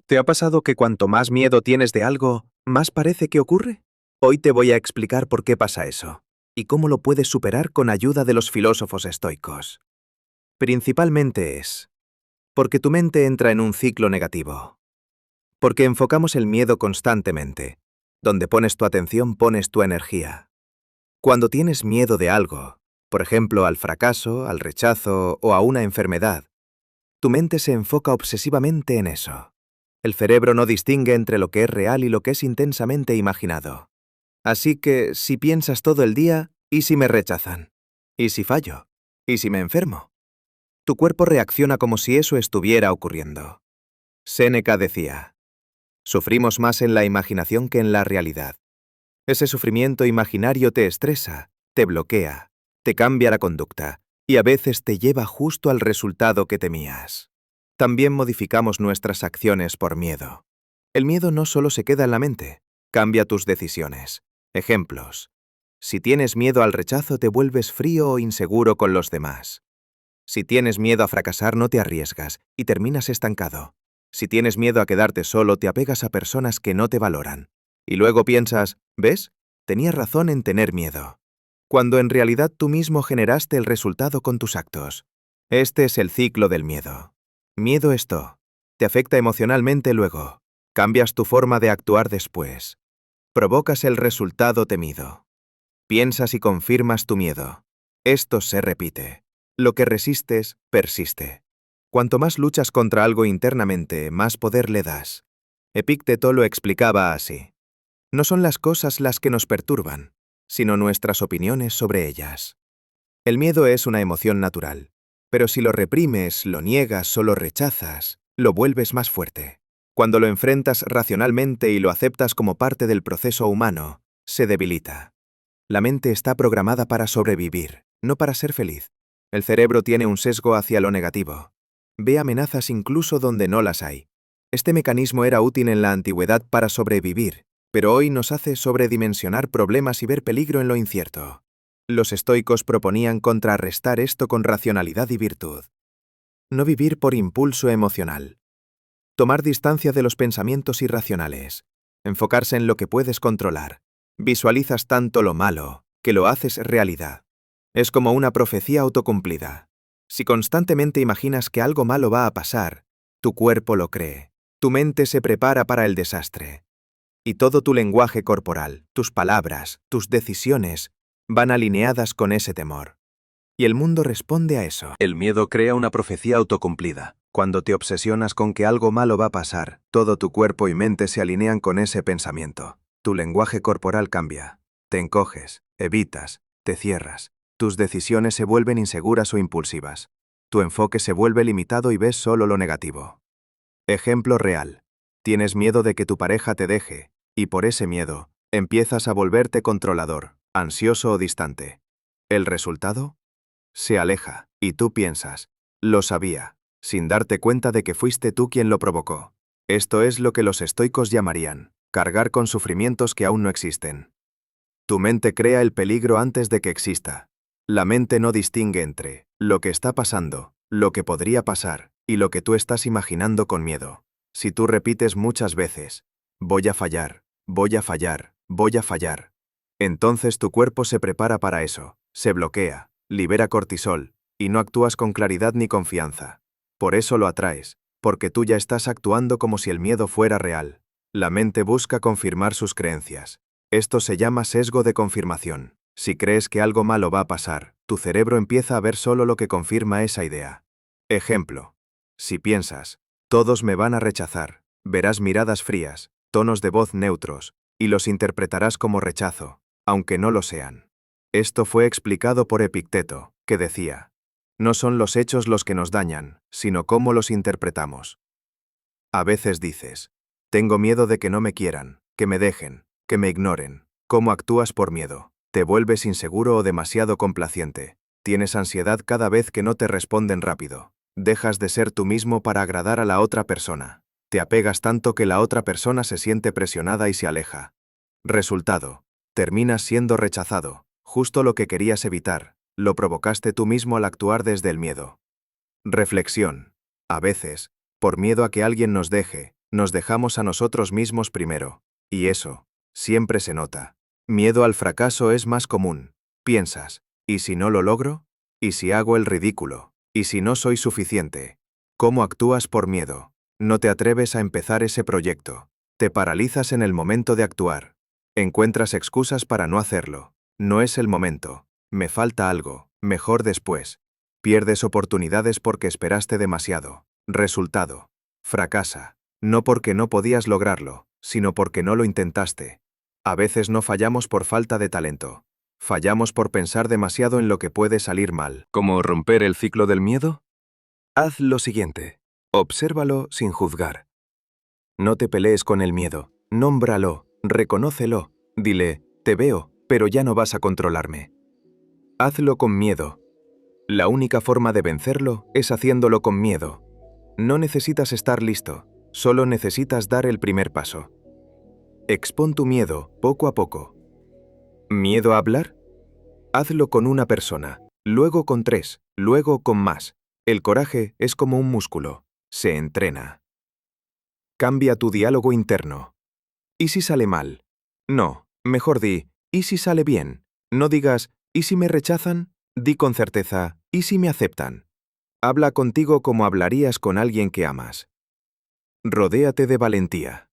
¿Te ha pasado que cuanto más miedo tienes de algo, más parece que ocurre? Hoy te voy a explicar por qué pasa eso y cómo lo puedes superar con ayuda de los filósofos estoicos. Principalmente es porque tu mente entra en un ciclo negativo. Porque enfocamos el miedo constantemente. Donde pones tu atención, pones tu energía. Cuando tienes miedo de algo, por ejemplo, al fracaso, al rechazo o a una enfermedad, tu mente se enfoca obsesivamente en eso. El cerebro no distingue entre lo que es real y lo que es intensamente imaginado. Así que, si piensas todo el día, ¿y si me rechazan? ¿Y si fallo? ¿Y si me enfermo? Tu cuerpo reacciona como si eso estuviera ocurriendo. Séneca decía, sufrimos más en la imaginación que en la realidad. Ese sufrimiento imaginario te estresa, te bloquea, te cambia la conducta y a veces te lleva justo al resultado que temías. También modificamos nuestras acciones por miedo. El miedo no solo se queda en la mente, cambia tus decisiones. Ejemplos. Si tienes miedo al rechazo, te vuelves frío o inseguro con los demás. Si tienes miedo a fracasar, no te arriesgas y terminas estancado. Si tienes miedo a quedarte solo, te apegas a personas que no te valoran. Y luego piensas, ¿ves? Tenías razón en tener miedo. Cuando en realidad tú mismo generaste el resultado con tus actos. Este es el ciclo del miedo. Miedo esto. Te afecta emocionalmente luego. Cambias tu forma de actuar después. Provocas el resultado temido. Piensas y confirmas tu miedo. Esto se repite. Lo que resistes, persiste. Cuanto más luchas contra algo internamente, más poder le das. Epicteto lo explicaba así. No son las cosas las que nos perturban, sino nuestras opiniones sobre ellas. El miedo es una emoción natural, pero si lo reprimes, lo niegas o lo rechazas, lo vuelves más fuerte. Cuando lo enfrentas racionalmente y lo aceptas como parte del proceso humano, se debilita. La mente está programada para sobrevivir, no para ser feliz. El cerebro tiene un sesgo hacia lo negativo. Ve amenazas incluso donde no las hay. Este mecanismo era útil en la antigüedad para sobrevivir, pero hoy nos hace sobredimensionar problemas y ver peligro en lo incierto. Los estoicos proponían contrarrestar esto con racionalidad y virtud. No vivir por impulso emocional. Tomar distancia de los pensamientos irracionales. Enfocarse en lo que puedes controlar. Visualizas tanto lo malo, que lo haces realidad. Es como una profecía autocumplida. Si constantemente imaginas que algo malo va a pasar, tu cuerpo lo cree. Tu mente se prepara para el desastre. Y todo tu lenguaje corporal, tus palabras, tus decisiones, van alineadas con ese temor. Y el mundo responde a eso. El miedo crea una profecía autocumplida. Cuando te obsesionas con que algo malo va a pasar, todo tu cuerpo y mente se alinean con ese pensamiento. Tu lenguaje corporal cambia. Te encoges, evitas, te cierras. Tus decisiones se vuelven inseguras o impulsivas. Tu enfoque se vuelve limitado y ves solo lo negativo. Ejemplo real. Tienes miedo de que tu pareja te deje, y por ese miedo, empiezas a volverte controlador, ansioso o distante. ¿El resultado? Se aleja, y tú piensas, lo sabía, sin darte cuenta de que fuiste tú quien lo provocó. Esto es lo que los estoicos llamarían, cargar con sufrimientos que aún no existen. Tu mente crea el peligro antes de que exista. La mente no distingue entre lo que está pasando, lo que podría pasar, y lo que tú estás imaginando con miedo. Si tú repites muchas veces, voy a fallar, voy a fallar, voy a fallar, entonces tu cuerpo se prepara para eso, se bloquea, libera cortisol, y no actúas con claridad ni confianza. Por eso lo atraes, porque tú ya estás actuando como si el miedo fuera real. La mente busca confirmar sus creencias. Esto se llama sesgo de confirmación. Si crees que algo malo va a pasar, tu cerebro empieza a ver solo lo que confirma esa idea. Ejemplo. Si piensas, todos me van a rechazar, verás miradas frías, tonos de voz neutros, y los interpretarás como rechazo, aunque no lo sean. Esto fue explicado por Epicteto, que decía, no son los hechos los que nos dañan, sino cómo los interpretamos. A veces dices, tengo miedo de que no me quieran, que me dejen, que me ignoren. ¿Cómo actúas por miedo? Te vuelves inseguro o demasiado complaciente. Tienes ansiedad cada vez que no te responden rápido. Dejas de ser tú mismo para agradar a la otra persona. Te apegas tanto que la otra persona se siente presionada y se aleja. Resultado, terminas siendo rechazado, justo lo que querías evitar. Lo provocaste tú mismo al actuar desde el miedo. Reflexión. A veces, por miedo a que alguien nos deje, Nos dejamos a nosotros mismos primero. Y eso, siempre se nota. Miedo al fracaso es más común. Piensas, ¿y si no lo logro? ¿Y si hago el ridículo? ¿Y si no soy suficiente? ¿Cómo actúas por miedo? No te atreves a empezar ese proyecto. Te paralizas en el momento de actuar. Encuentras excusas para no hacerlo. No es el momento. Me falta algo. Mejor después. Pierdes oportunidades porque esperaste demasiado. Resultado. Fracasa. No porque no podías lograrlo, sino porque no lo intentaste. A veces no fallamos por falta de talento. Fallamos por pensar demasiado en lo que puede salir mal. ¿Cómo romper el ciclo del miedo? Haz lo siguiente. Obsérvalo sin juzgar. No te pelees con el miedo. Nómbralo, reconócelo. Dile, te veo, pero ya no vas a controlarme. Hazlo con miedo. La única forma de vencerlo es haciéndolo con miedo. No necesitas estar listo, solo necesitas dar el primer paso. Expón tu miedo poco a poco. ¿Miedo a hablar? Hazlo con una persona, luego con 3, luego con más. El coraje es como un músculo, se entrena. Cambia tu diálogo interno. ¿Y si sale mal? No, mejor di, ¿y si sale bien? No digas, ¿y si me rechazan? Di con certeza, ¿y si me aceptan? Habla contigo como hablarías con alguien que amas. Rodéate de valentía.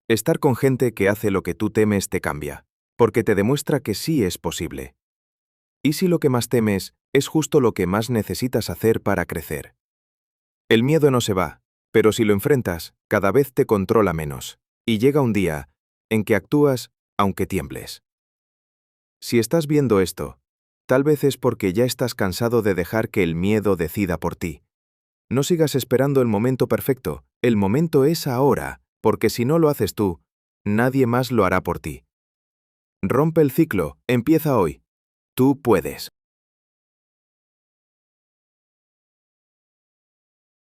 Estar con gente que hace lo que tú temes te cambia, porque te demuestra que sí es posible. ¿Y si lo que más temes es justo lo que más necesitas hacer para crecer? El miedo no se va, pero si lo enfrentas, cada vez te controla menos, y llega un día en que actúas aunque tiembles. Si estás viendo esto, tal vez es porque ya estás cansado de dejar que el miedo decida por ti. No sigas esperando el momento perfecto, el momento es ahora, porque si no lo haces tú, nadie más lo hará por ti. Rompe el ciclo, empieza hoy. Tú puedes.